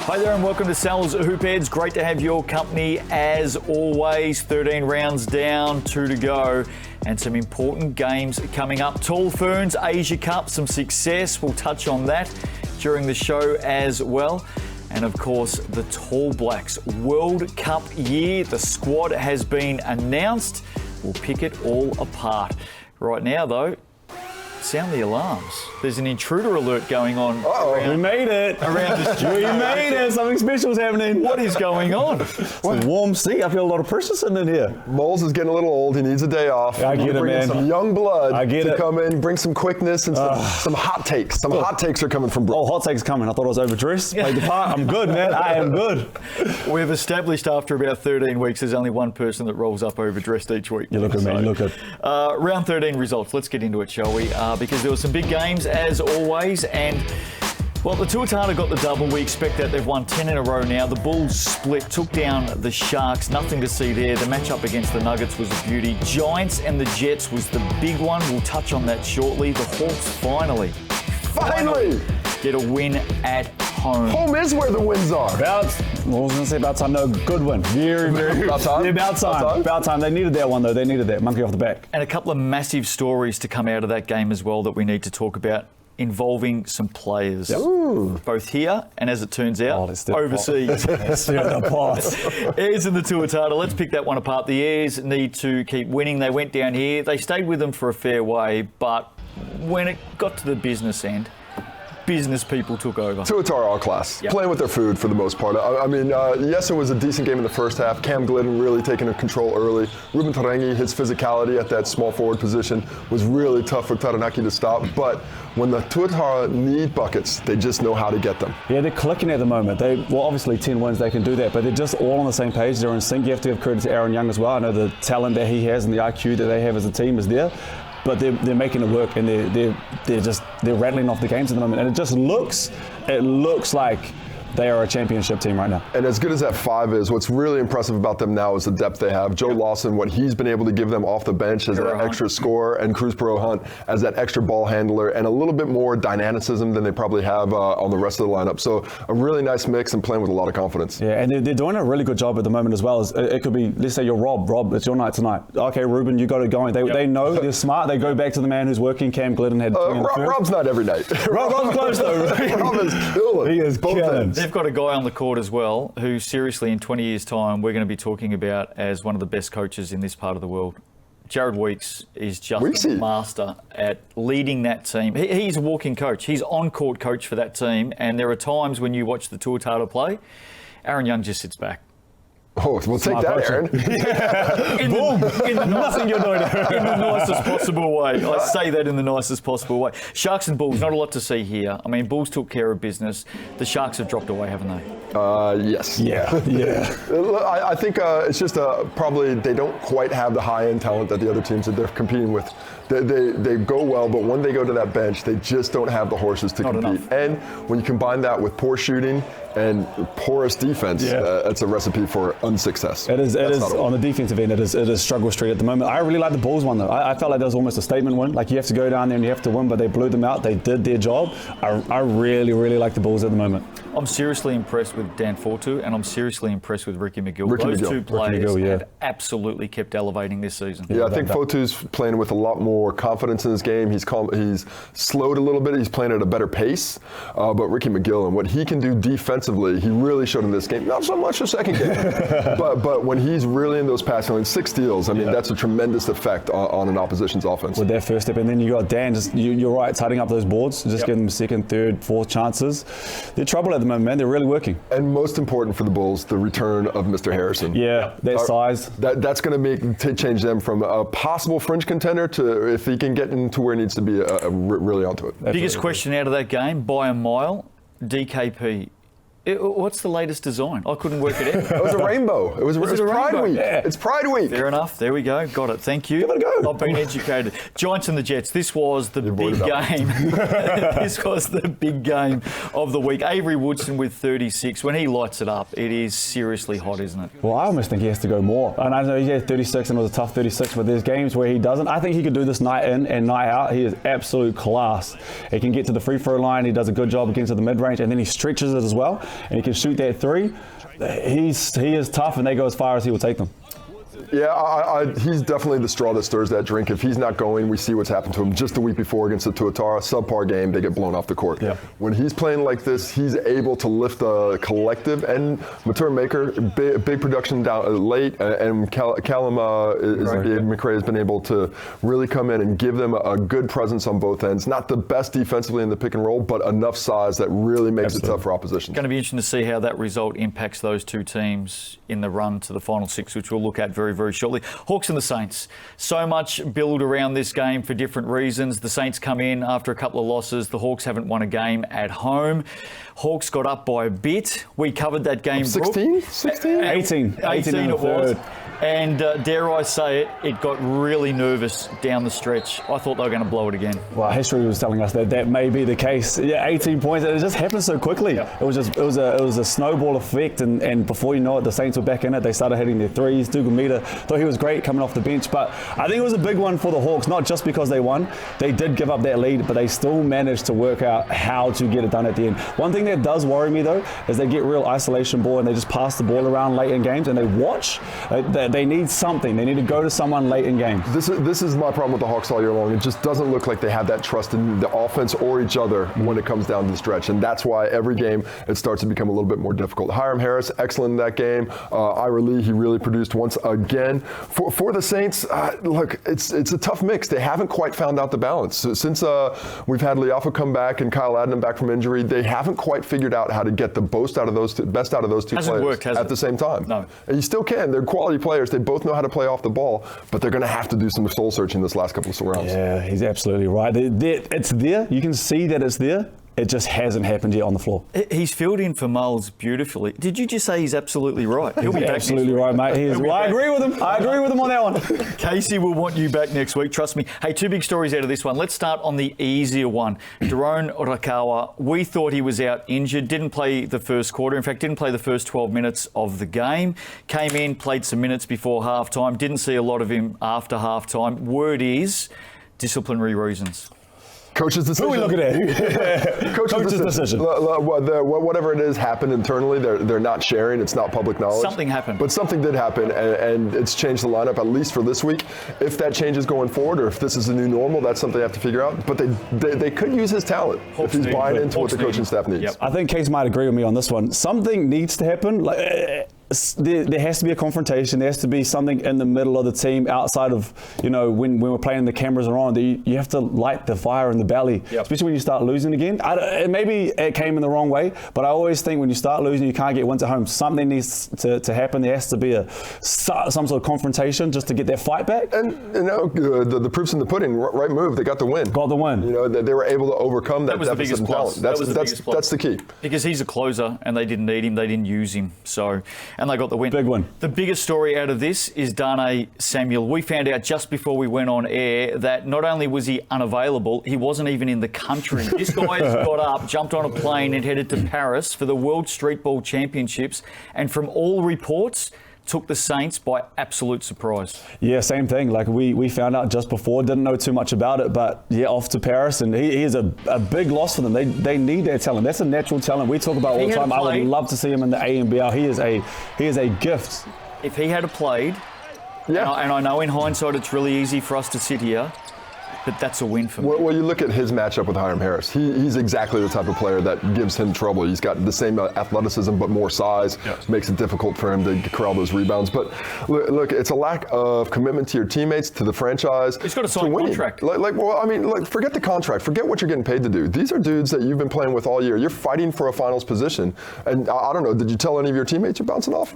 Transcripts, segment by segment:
Hi there and welcome to Sal's Hoopheads. Great to have your company as always. 13 rounds down, 2 to go, and some important games coming up. Tall Ferns Asia Cup, some success. We'll touch on that during the show as well. And of course, the Tall Blacks World Cup year. The squad has been announced. We'll pick it all apart. Right now though, sound the alarms. There's an intruder alert going on. We made it. Around the studio. We made it. Something special's happening. What is going on? It's a warm seat. I feel a lot of pressure sitting in here. Moles is getting a little old. He needs a day off. I get it, bring in man. some young blood to come in, bring some quickness and some hot takes. Some hot takes are coming from Brooke. Oh, hot take's coming. I thought I was overdressed. Played the part. I'm good, man. I am good. We've established after about 13 weeks there's only one person that rolls up overdressed each week. You look at me. You look at. Round 13 results. Let's get into it, shall we? Because there were some big games as always, and well, the Tuatara got the double. We expect that. They've won 10 in a row now. The Bulls split, took down the Sharks. Nothing to see there. The matchup against the Nuggets was a beauty. Giants and the Jets was the big one. We'll touch on that shortly. The Hawks finally get a win at home. Home is where the wins are. I was going to say about time. No, good win. Very, very about time. Yeah, about time. About time. They needed that one though. They needed that monkey off the back. And a couple of massive stories to come out of that game as well that we need to talk about, involving some players, both here and, as it turns out, overseas. Airs in the Tuatara. Let's pick that one apart. The Airs need to keep winning. They went down here. They stayed with them for a fair way, but when it got to the business end, business people took over. Tuatara all class, playing with their food for the most part. Yes, it was a decent game in the first half. Cam Glidden really taking control early. Ruben Tarangi, his physicality at that small forward position was really tough for Taranaki to stop. But when the Tuatara need buckets, they just know how to get them. Yeah, they're clicking at the moment. Obviously 10 wins, they can do that, but they're just all on the same page. They're in sync. You have to give credit to Aaron Young as well. I know the talent that he has and the IQ that they have as a team is there. But they're making it work, and they're rattling off the games at the moment, and it looks like they are a championship team right now. And as good as that 5 is, what's really impressive about them now is the depth they have. Joe Lawson, what he's been able to give them off the bench as an extra scorer, and Cruz Perot Hunt as that extra ball handler, and a little bit more dynamicism than they probably have on the rest of the lineup. So a really nice mix and playing with a lot of confidence. Yeah, and they're doing a really good job at the moment as well. It could be, let's say you're Rob, it's your night tonight. Okay, Ruben, you got it going. They know, they're smart. They go back to the man who's working. Cam Glidden had Rob's not every night. Rob's close though. Rob is killing. He is killing. They've got a guy on the court as well who seriously in 20 years' time we're going to be talking about as one of the best coaches in this part of the world. Jared Weeks is just a master at leading that team. He's a walking coach. He's on-court coach for that team, and there are times when you watch the Tuatara play, Aaron Young just sits back. Oh, we'll take that, Aaron. Nothing you're doing. In the nicest possible way. I say that in the nicest possible way. Sharks and Bulls, not a lot to see here. I mean, Bulls took care of business. The Sharks have dropped away, haven't they? Yes. Yeah. I think it's just probably they don't quite have the high-end talent that the other teams that they're competing with. They go well, but when they go to that bench, they just don't have the horses to compete. Enough. And when you combine that with poor shooting and porous defense, it's a recipe for unsuccess. It is on the defensive end. It is struggle street at the moment. I really like the Bulls one though. I felt like that was almost a statement win. Like you have to go down there and you have to win, but they blew them out. They did their job. I really like the Bulls at the moment. I'm seriously impressed with Dan Fortu, and I'm seriously impressed with Ricky McGill. Those two players have absolutely kept elevating this season. Yeah, I think Fotu's playing with a lot more confidence in his game. He's slowed a little bit. He's playing at a better pace. But Ricky McGill and what he can do defensively, he really showed in this game. Not so much the second game, but when he's really in those passing lanes, 6 steals. I mean, that's a tremendous effect on an opposition's offense. With that first step, and then you got Dan. You're right, tidying up those boards, just giving them second, third, fourth chances. They're trouble at the moment, man. They're really working. And most important for the Bulls, the return of Mr. Harrison. Yeah, that size. That's going to change them from a possible fringe contender to, if he can get into where he needs to be, really onto it. Biggest question out of that game, by a mile, DKP. What's the latest design? I couldn't work it out. It was a rainbow. It was Pride Week. Yeah. It's Pride Week. Fair enough. There we go. Got it. Thank you. Give it a go. I've been educated. Giants and the Jets. This was the big game. This was the big game of the week. Avery Woodson with 36. When he lights it up, it is seriously hot, isn't it? Well, I almost think he has to go more. And I know he had 36 and it was a tough 36, but there's games where he doesn't. I think he could do this night in and night out. He is absolute class. He can get to the free throw line. He does a good job against the mid-range, and then he stretches it as well. and he can shoot that three, he is tough, and they go as far as he will take them. Yeah, he's definitely the straw that stirs that drink. If he's not going, we see what's happened to him just the week before against the Tuatara. Subpar game, they get blown off the court. Yeah. When he's playing like this, he's able to lift a collective. And Matur Maker, big production down late, and Callum McRae has been able to really come in and give them a good presence on both ends. Not the best defensively in the pick and roll, but enough size that really makes it tough for opposition. Going to be interesting to see how that result impacts those two teams in the run to the final six, which we'll look at very shortly. Hawks and the Saints. So much build around this game for different reasons. The Saints come in after a couple of losses. The Hawks haven't won a game at home. Hawks got up by a bit. We covered that game. 16? 16? 18 in the it was. third. And dare I say it got really nervous down the stretch. I thought they were going to blow it again. Well, history was telling us that may be the case. Yeah, 18 points. It just happened so quickly. Yeah. It was a snowball effect, and before you know it, the Saints were back in it. They started hitting their threes. Dugumita thought he was great coming off the bench, but I think it was a big one for the Hawks. Not just because they won, they did give up that lead, but they still managed to work out how to get it done at the end. One thing that does worry me though is they get real isolation ball and they just pass the ball around late in games and they watch. They need something. They need to go to someone late in games. This is my problem with the Hawks all year long. It just doesn't look like they have that trust in the offense or each other when it comes down to the stretch, and that's why every game it starts to become a little bit more difficult. Hiram Harris, excellent in that game. Ira Lee, he really produced once again. For the Saints, look, it's a tough mix. They haven't quite found out the balance. Since we've had Liafa come back and Kyle Adnam back from injury, they haven't quite figured out how to get the best out of those two Hasn't players worked, has at it? the same time. No. And you still can. They're quality players. They both know how to play off the ball, but they're going to have to do some soul searching this last couple of rounds. Yeah, he's absolutely right. It's there. You can see that it's there. It just hasn't happened yet on the floor. He's filled in for Moles beautifully. Did you just say he's absolutely right? He'll be back Absolutely right, mate. I agree with him. I agree with him on that one. Casey will want you back next week, trust me. Hey, two big stories out of this one. Let's start on the easier one. Daron Rakawa, we thought he was out injured, didn't play the first quarter. In fact, didn't play the first 12 minutes of the game. Came in, played some minutes before halftime. Didn't see a lot of him after halftime. Word is disciplinary reasons. Coach's decision. Who are we looking at? Coach's decision. Whatever it is happened internally, they're not sharing. It's not public knowledge. Something happened. But something did happen, and it's changed the lineup, at least for this week. If that changes going forward, or if this is the new normal, that's something they have to figure out. But they could use his talent if he's buying into what the coaching staff needs. Yep. I think Case might agree with me on this one. Something needs to happen. There has to be a confrontation. There has to be something in the middle of the team outside of, when we're playing the cameras are on. You have to light the fire in the belly, especially when you start losing again. Maybe it came in the wrong way, but I always think when you start losing, you can't get wins at home. Something needs to happen. There has to be some sort of confrontation just to get that fight back. And the proof's in the pudding. Right move. They got the win. Got the win. They were able to overcome that was the deficit biggest in plus. talent. That's the key. Because he's a closer and they didn't need him. They didn't use him. And they got the win. Big one. The biggest story out of this is Dane Samuel. We found out just before we went on air that not only was he unavailable, he wasn't even in the country. This guy has got up, jumped on a plane and headed to Paris for the World Streetball Championships. And from all reports, took the Saints by absolute surprise. Yeah, same thing. Like we found out just before, didn't know too much about it, but off to Paris, and he is a big loss for them. They need their talent. That's a natural talent we talk about all the time. I would love to see him in the ANBL. He is a gift. If he had played, and I know in hindsight it's really easy for us to sit here, but that's a win for me. Well, you look at his matchup with Hiram Harris. He's exactly the type of player that gives him trouble. He's got the same athleticism, but more size. Yes. Makes it difficult for him to corral those rebounds. But look, it's a lack of commitment to your teammates, to the franchise. He's got a signed contract. Forget the contract. Forget what you're getting paid to do. These are dudes that you've been playing with all year. You're fighting for a finals position. And I don't know, did you tell any of your teammates you're bouncing off?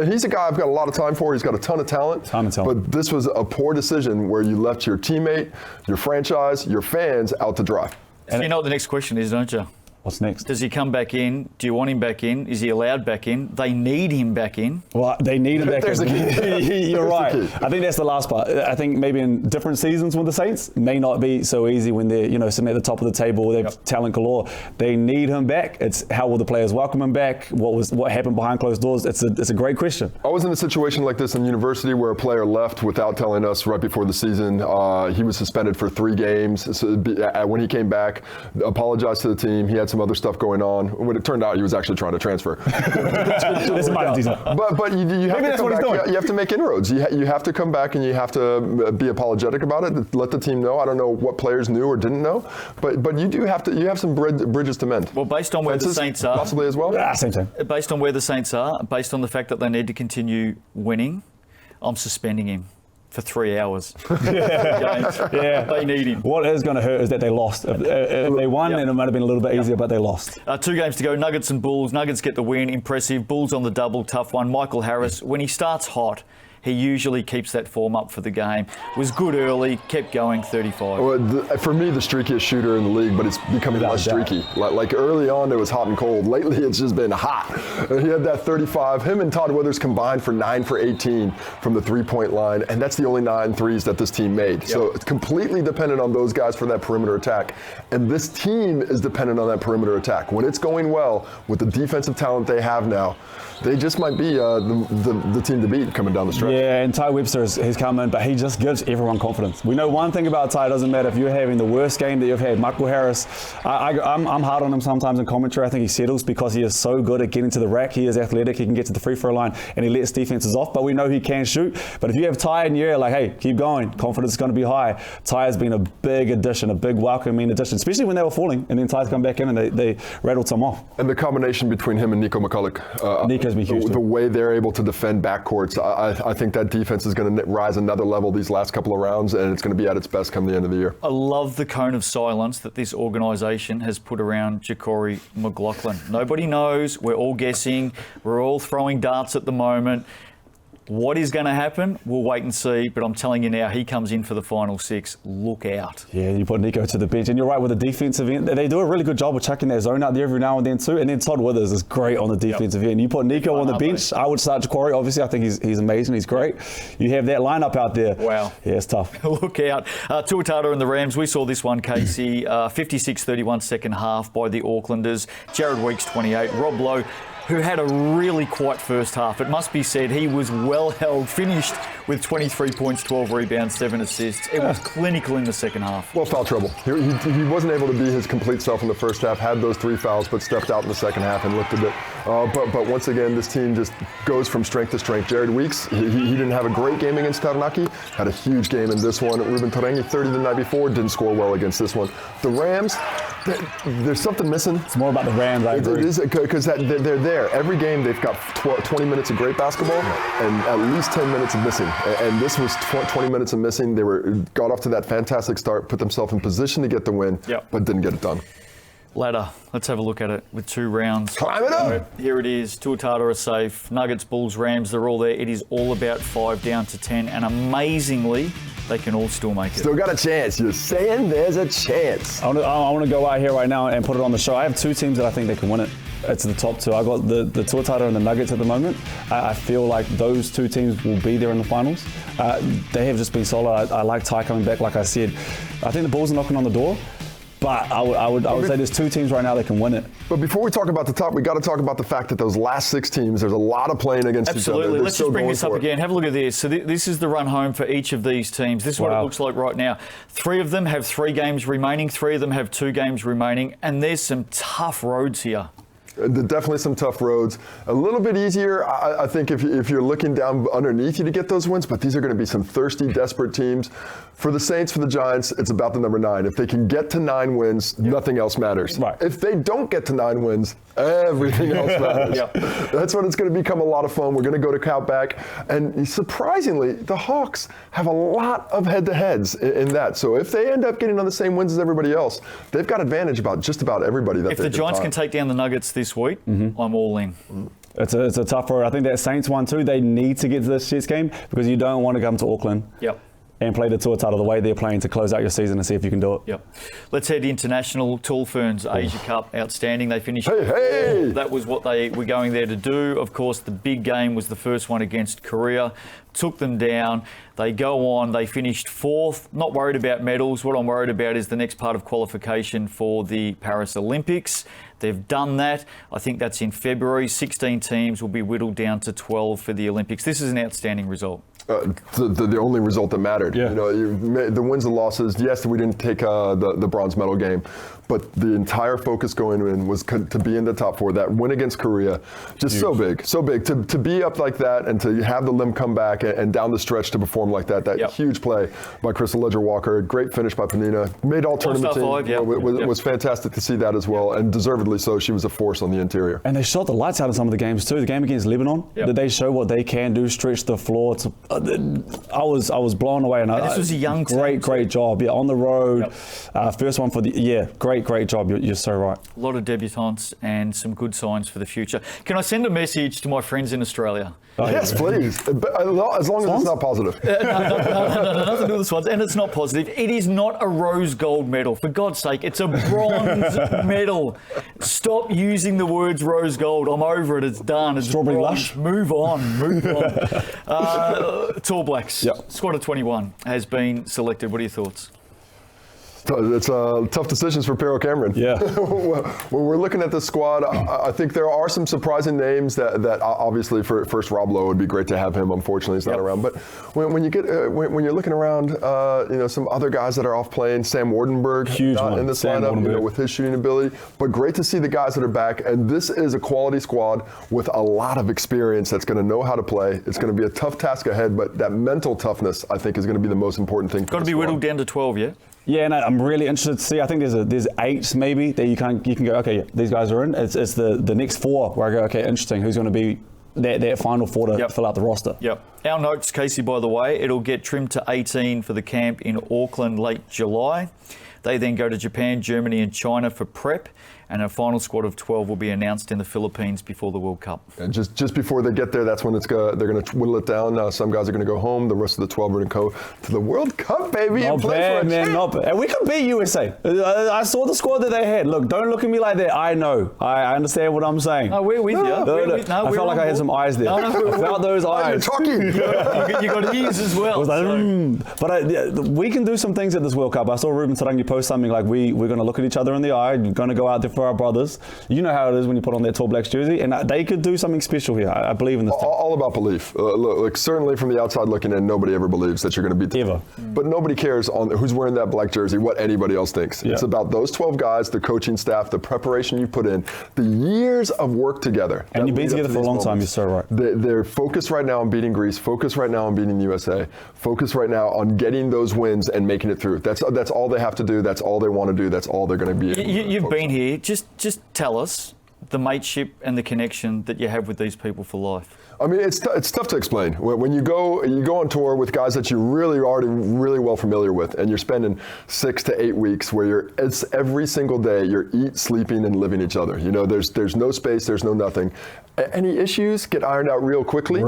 He's a guy I've got a lot of time for. He's got a ton of talent. But this was a poor decision where you left your teammate, your franchise, your fans out to dry. And you know what the next question is, don't you? What's next? Does he come back in? Do you want him back in? Is he allowed back in? They need him back in. Well, they need him back There's in. the key. You're right. The key. I think that's the last part. I think maybe in different seasons with the Saints, it may not be so easy when they're sitting at the top of the table with their talent galore. They need him back. It's how will the players welcome him back? What happened behind closed doors? It's a great question. I was in a situation like this in university where a player left without telling us right before the season. He was suspended for 3 games. So when he came back, apologized to the team. He had some other stuff going on. When it turned out he was actually trying to transfer. There's a minor detail. But you have to come back. You have to make inroads. You have to come back and you have to be apologetic about it. Let the team know. I don't know what players knew or didn't know, but you have some bridges to mend. Well, based on where the Saints are, possibly as well. Yeah, same time. Based on where the Saints are, based on the fact that they need to continue winning, I'm suspending him for 3 hours. Yeah, they need him. What is going to hurt is that they lost. If they won, then it might have been a little bit easier, but they lost. 2 games to go. Nuggets and Bulls. Nuggets get the win. Impressive. Bulls on the double. Tough one. Michael Harris, when he starts hot, he usually keeps that form up for the game. Was good early, kept going, 35. Well, for me, the streakiest shooter in the league, but it's becoming less streaky. Like early on, it was hot and cold. Lately, it's just been hot. He had that 35. Him and Todd Withers combined for 9 for 18 from the three-point line, and that's the only 9 threes that this team made. Yep. So it's completely dependent on those guys for that perimeter attack. And this team is dependent on that perimeter attack. When it's going well, with the defensive talent they have now, they just might be the team to beat coming down the stretch. Yeah, and Ty Webster has come in, but he just gives everyone confidence. We know one thing about Ty, it doesn't matter if you're having the worst game that you've had. Michael Harris, I'm hard on him sometimes in commentary. I think he settles because he is so good at getting to the rack. He is athletic, he can get to the free throw line, and he lets defenses off, but we know he can shoot. But if you have Ty in your ear, like, hey, keep going, confidence is going to be high. Ty has been a big addition, a big welcoming addition, especially when they were falling, and then Ty's come back in and they rattled some off. And the combination between him and Nico McCulloch, Nico's been huge the way they're able to defend backcourts, I think that defense is going to rise another level these last couple of rounds, and it's going to be at its best come the end of the year. I love the cone of silence that this organisation has put around Ja'Cory McLaughlin. Nobody knows. We're all guessing. We're all throwing darts at the moment. What is going to happen? We'll wait and see, but I'm telling you now, he comes in for the final 6. Look out. Yeah, you put Nico to the bench, and you're right with the defensive end. They do a really good job of chucking their zone out there every now and then too, and then Todd Withers is great on the defensive end. You put Nico on the bench, I would start Ja'Cory. Obviously, I think he's amazing, he's great. You have that lineup out there. Wow. Yeah, it's tough. Look out. Tuatara and the Rams, we saw this one, Casey. 56-31 second half by the Aucklanders. Jared Weeks, 28. Rob Lowe, who had a really quiet first half. It must be said he was well held, finished with 23 points, 12 rebounds, 7 assists. It was clinical in the second half. Well, foul trouble. He wasn't able to be his complete self in the first half, had those 3 fouls, but stepped out in the second half and looked a bit. But once again, this team just goes from strength to strength. Jared Weeks, he didn't have a great game against Taranaki, had a huge game in this one. Ruben Tarangi, 30 the night before, didn't score well against this one. The Rams, there's something missing. It's more about the Rams, I agree. It is, because they're there. Every game they've got 20 minutes of great basketball and at least 10 minutes of missing. And this was 20 minutes of missing. They got off to that fantastic start, put themselves in position to get the win, but didn't get it done. Ladder, let's have a look at it with 2 rounds. Climb it up! Here it is. Tuatara are safe. Nuggets, Bulls, Rams, they're all there. It is all about 5 down to 10, and amazingly, they can all still make it. Still got a chance. You're saying there's a chance. I want to go out here right now and put it on the show. I have 2 teams that I think they can win it. It's the top 2. I got the Tuatara and the Nuggets at the moment. I feel like those 2 teams will be there in the finals. They have just been solid. I like Ty coming back, like I said. I think the Bulls are knocking on the door. But I would say there's 2 teams right now that can win it. But before we talk about the top, we got to talk about the fact that those last 6 teams, there's a lot of playing against each other. Absolutely. Let's just bring this up again. Have a look at this. So this is the run home for each of these teams. This is what it looks like right now. 3 of them have 3 games remaining. 3 of them have 2 games remaining. And there's some tough roads here. Definitely some tough roads. A little bit easier, I think, if you're looking down underneath you to get those wins, but these are going to be some thirsty, desperate teams. For the Saints, for the Giants, it's about the number 9. If they can get to 9 wins, nothing else matters. Right. If they don't get to 9 wins, everything else matters. That's when it's going to become a lot of fun. We're going to go to Outback. And surprisingly, the Hawks have a lot of head-to-heads in that. So if they end up getting on the same wins as everybody else, they've got advantage about just about everybody. If the Giants can take down the Nuggets this week, I'm all in. It's a tough road. I think that Saints one too. They need to get to this Jets game because you don't want to come to Auckland. And play the Tuatara the way they're playing to close out your season and see if you can do it. Let's head international. Ferns Asia Cup, outstanding. They finished. Hey! That was what they were going there to do. Of course, the big game was the first one against Korea. Took them down. They go on. They finished 4th. Not worried about medals. What I'm worried about is the next part of qualification for the Paris Olympics. They've done that. I think that's in February. 16 teams will be whittled down to 12 for the Olympics. This is an outstanding result. The only result that mattered. Yeah. You know, the wins and losses. Yes, we didn't take the bronze medal game, but the entire focus going in was to be in the top 4. That win against Korea, just so big to be up like that and to have the limb come back and down the stretch to perform like that. That huge play by Crystal Ledger-Walker, great finish by Panina, made all tournament team. Was fantastic to see that as well, and deservedly so. She was a force on the interior. And they shot the lights out in some of the games too. The game against Lebanon, did they show what they can do, stretch the floor? I was blown away. And this was a young team. Great job. Yeah, on the road. First one for the great job. You're so right. A lot of debutantes and some good signs for the future. Can I send a message to my friends in Australia? Yes, please. As long as it's not positive. No, nothing to do with the Swans, and it's not positive. It is not a rose gold medal. For God's sake, it's a bronze medal. Stop using the words rose gold. I'm over it. It's done. It's Strawberry bronze. lush. Move on. Tall Blacks. Squad of 21 has been selected. What are your thoughts? It's tough decisions for Pero Cameron. Yeah. When we're looking at the squad, I think there are some surprising names that obviously first Rob Lowe would be great to have him. Unfortunately, he's not around. But when you're looking around, some other guys that are off playing, Sam Wardenberg, not in this lineup, with his shooting ability. But great to see the guys that are back. And this is a quality squad with a lot of experience that's going to know how to play. It's going to be a tough task ahead, but that mental toughness, I think, is going to be the most important thing. Got to be whittled down to 12, yeah? Yeah, and I'm really interested to see. I think there's 8 maybe that you can go, okay, these guys are in. It's the next 4 where I go, okay, interesting. Who's going to be that final 4 to fill out the roster? Yep. Our notes, Casey, by the way, it'll get trimmed to 18 for the camp in Auckland late July. They then go to Japan, Germany and China for prep. And a final squad of 12 will be announced in the Philippines before the World Cup. And just before they get there, that's when they're going to whittle it down. Some guys are going to go home. The rest of the 12 are going to go to the World Cup, baby. Not bad, man. Not bad. And we could beat USA. I saw the squad that they had. Look, don't look at me like that. I know. I understand what I'm saying. No, we're with you. I felt like I had some eyes there. I felt those eyes. You're talking. You got ears as well. I was like, But we can do some things at this World Cup. I saw Ruben Tarangi post something like, we're going to look at each other in the eye. We're going to go out there for our brothers. You know how it is when you put on that Tall Blacks jersey, and they could do something special here. I believe in this thing. All about belief. Look, certainly from the outside looking in, nobody ever believes that you're going to beat them. Ever. But nobody cares on who's wearing that black jersey, what anybody else thinks. Yeah. It's about those 12 guys, the coaching staff, the preparation you put in, the years of work together. And you've been together for a long time, you're so right. They're focused right now on beating Greece, focused right now on beating the USA, focused right now on getting those wins and making it through. That's all they have to do. That's all they want to do. That's all they're going to be. You've been here. Just tell us the mateship and the connection that you have with these people for life. I mean, it's tough to explain. When you go on tour with guys that you're already really well familiar with, and you're spending 6 to 8 weeks where it's every single day you're sleeping and living each other. You know, there's no space, there's no nothing. Any issues get ironed out real quickly,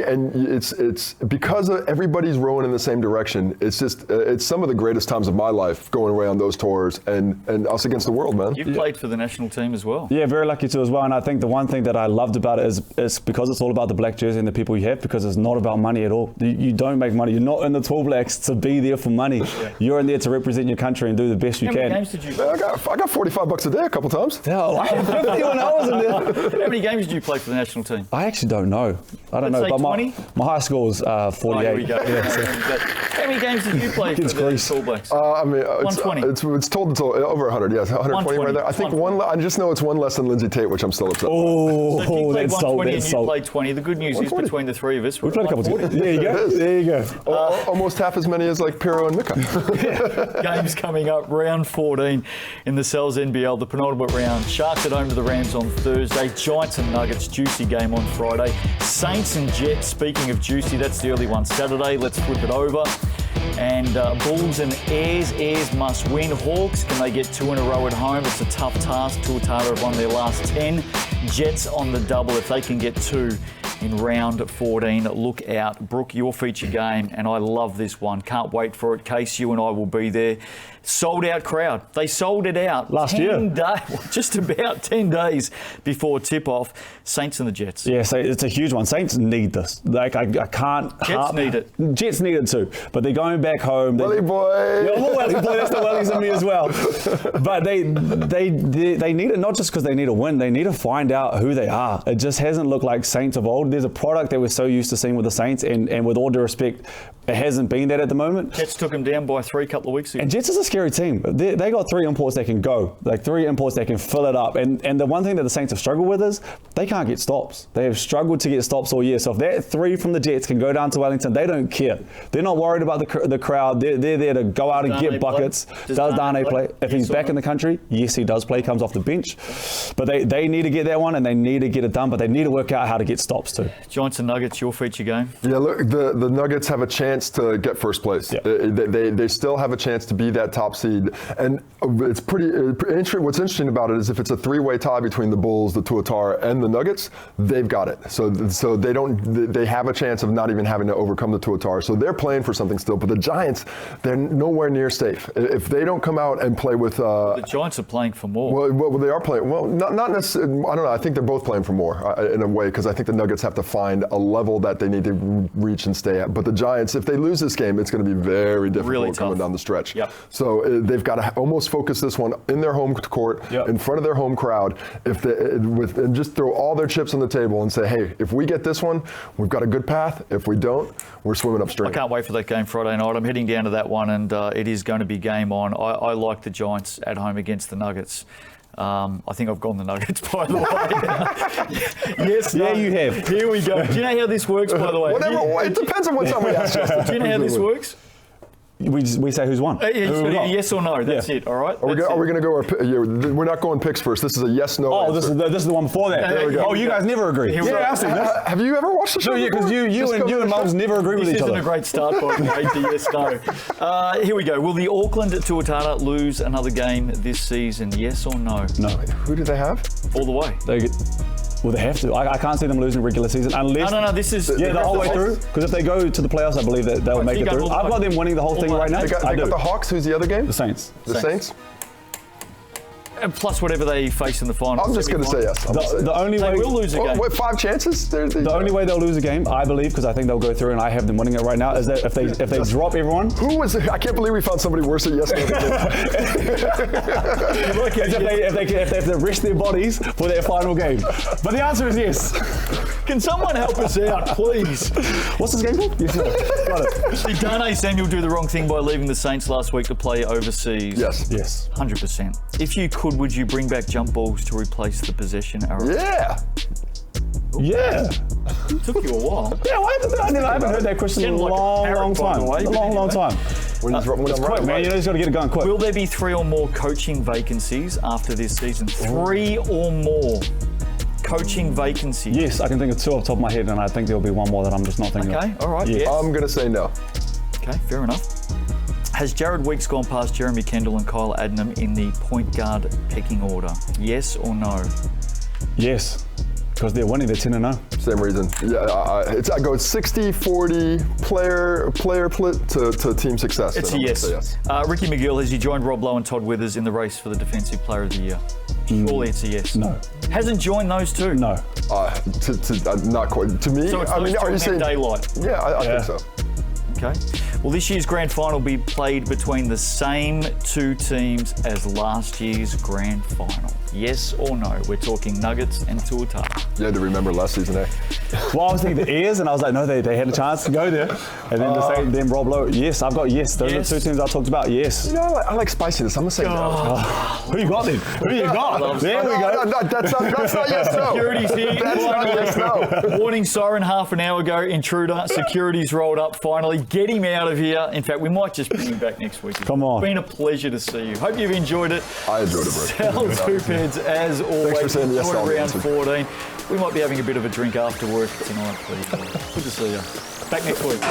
and it's because everybody's rowing in the same direction. It's just it's some of the greatest times of my life going away on those tours and us against the world, man. You've played for the national team as well. Yeah, very lucky to as well. And I think the one thing that I loved about it is because it's all about the black jersey and the people you have, because it's not about money at all. You don't make money. You're not in the Tall Blacks to be there for money. Yeah. You're in there to represent your country and do the best you can. How many games did you play? I got $45 a day a couple times. Yeah, I had 50 when I was in there. How many games did you play for the national team? I actually don't know. I don't know. But 20? My high score was 48. Oh, here we go. How many games did you play for the Tall Blacks? I mean, 120. It's told it's over 100. Yes, 120 right there. I think I just know it's one less than Lindsay Tate, which I'm still upset. So if you played 120 and you played 20, the good news is between the three of us, we played a couple of games. There you go. Almost half as many as like Pero and Mika. Games coming up, round 14 in the Cells NBL, the penultimate round. Sharks at home to the Rams on Thursday. Giants and Nuggets, juicy game on Friday. Saints and Jets, speaking of juicy, that's the early one Saturday. Let's flip it over. And Bulls and Airs must win. Hawks, can they get 2 in a row at home? It's a tough task. Tuatara have won their last 10. Jets on the double if they can get 2 in round 14. Look out. Brooke, your feature game, and I love this one. Can't wait for it. Case, you and I will be there. Sold out crowd. They sold it out Last year. Just about 10 days before tip-off. Saints and the Jets. Yeah, so it's a huge one. Saints need this. Like I can't. Jets need it. Jets need it too, but they're going back home. Welly boy. Yeah, I'm a Welly boy. That's the Wellies in me as well. But they need it not just because they need a win. They need to find out who they are. It just hasn't looked like Saints of old. There's a product that we're so used to seeing with the Saints, and with all due respect, it hasn't been that at the moment. Jets took them down by 3 a couple of weeks ago. And Jets is a scary team. They got 3 imports that can go, like 3 imports that can fill it up. And the one thing that the Saints have struggled with is they can't get stops. They have struggled to get stops all year. So if that 3 from the Jets can go down to Wellington, they don't care. They're not worried about the crowd. They're there to go out and get buckets. Does Dane play? If he's back in the country, yes, he does play. Comes off the bench. But they need to get that one, and they need to get it done. But they need to work out how to get stops too. Giants and Nuggets, your feature game. Yeah, look, the Nuggets have a chance to get first place. Yeah. They still have a chance to be that top seed. And it's pretty interesting. What's interesting about it is if it's a 3-way tie between the Bulls, the Tuatara, and the Nuggets, they've got it. So they have a chance of not even having to overcome the Tuatara. So they're playing for something still. But the Giants, they're nowhere near safe. If they don't come out and play with... the Giants are playing for more. Well, they are playing. Well, not necessarily. I don't know. I think they're both playing for more in a way, because I think the Nuggets have to find a level that they need to reach and stay at. But the Giants, if they lose this game, it's going to be very difficult Really coming tough. down the stretch. Yep. So they've got to almost focus this one in their home court, in front of their home crowd, and just throw all their chips on the table and say, hey, if we get this one, we've got a good path. If we don't, we're swimming upstream. I can't wait for that game Friday night. I'm heading down to that one, and it is going to be game on. I like the Giants at home against the Nuggets. I think I've gone the Nuggets, by the way. Yes, Yeah, you have. Here we go. Do you know how this works, by the way? It depends on what time we ask, Justin. Do you know how this works? We say who's won. Yes or no. That's it. All right. Are we going to go? We're not going picks first. This is a yes/no. Oh, this is the one before that. There we go. Oh, you guys never agree. Here we go. I've seen this. Have you ever watched the show? No, yeah, because you and Mums never agree with This each isn't other. a great start, by the way, to yes, no. Here we go. Will the Auckland Tuatara lose another game this season? Yes or no? No. Who do they have? All the way. Well, they have to. I can't see them losing regular season unless... No. This is... Yeah, the whole way through. Because if they go to the playoffs, I believe that they'll make it through. I've got them winning the whole thing right now. They got the Hawks. Who's the other game? The Saints. The Saints? Plus whatever they face in the final. I'm just going to say yes. The only They way... will lose a game. What, 5 chances? The only way they'll lose a game, I believe, because I think they'll go through, and I have them winning it right now, is that if they drop everyone... Who was it? I can't believe we found somebody worse at yes. if they have to rest their bodies for their final game. But the answer is yes. Can someone help us out, please? What's this game called? Yes, got it. Did Dane Samuel do the wrong thing by leaving the Saints last week to play overseas? Yes. Yes. 100%. If you could, would you bring back jump balls to replace the possession arrow? Yeah. Yeah. Took you a while. Yeah, I haven't heard that question in a long time. A long time. When I'm Quick, right, man, you just got to get it going quick. Will there be 3 or more coaching vacancies after this season? 3 or more coaching vacancies? Yes, I can think of 2 off the top of my head, and I think there'll be one more that I'm just not thinking of. Okay, all right. Yes. Yes. I'm going to say no. Okay, fair enough. Has Jared Weeks gone past Jeremy Kendall and Kyle Adnam in the point guard pecking order? Yes or no? Yes, because they're winning. They're 10-0. Same reason. Yeah, I go 60-40 player split to team success. It's a I'm gonna yes. say yes. Ricky McGill, has he joined Rob Lowe and Todd Withers in the race for the Defensive Player of the Year? Surely it's a yes. No. Hasn't joined those two? No. Not quite. To me, So it's I mean, are you saying daylight? Yeah, I think so. Okay. Will this year's grand final be played between the same 2 teams as last year's grand final? Yes or no? We're talking Nuggets and Tuatara. You had to remember last season, eh? Well, I was thinking the Airs, and I was like, no, they had a chance to go there. And then then Rob Lowe, yes, I've got yes. Those Yes. are the 2 teams I talked about, yes. You know, I like spiciness. I'm going to say no. Who you got then? Who you got? There we go. No, that's not yes, no. Security's here. That's not yes, no. Warning siren half an hour ago. Intruder. Security's rolled up finally. Get him out of here. In fact, we might just bring him back next week. Come on. It's been a pleasure to see you. Hope you've enjoyed it. I enjoyed it, bro. Sal's Hoopheads, as always. Thanks for saying yes to all the round answers. 14. We might be having a bit of a drink after work tonight, but good to see you. Back next week.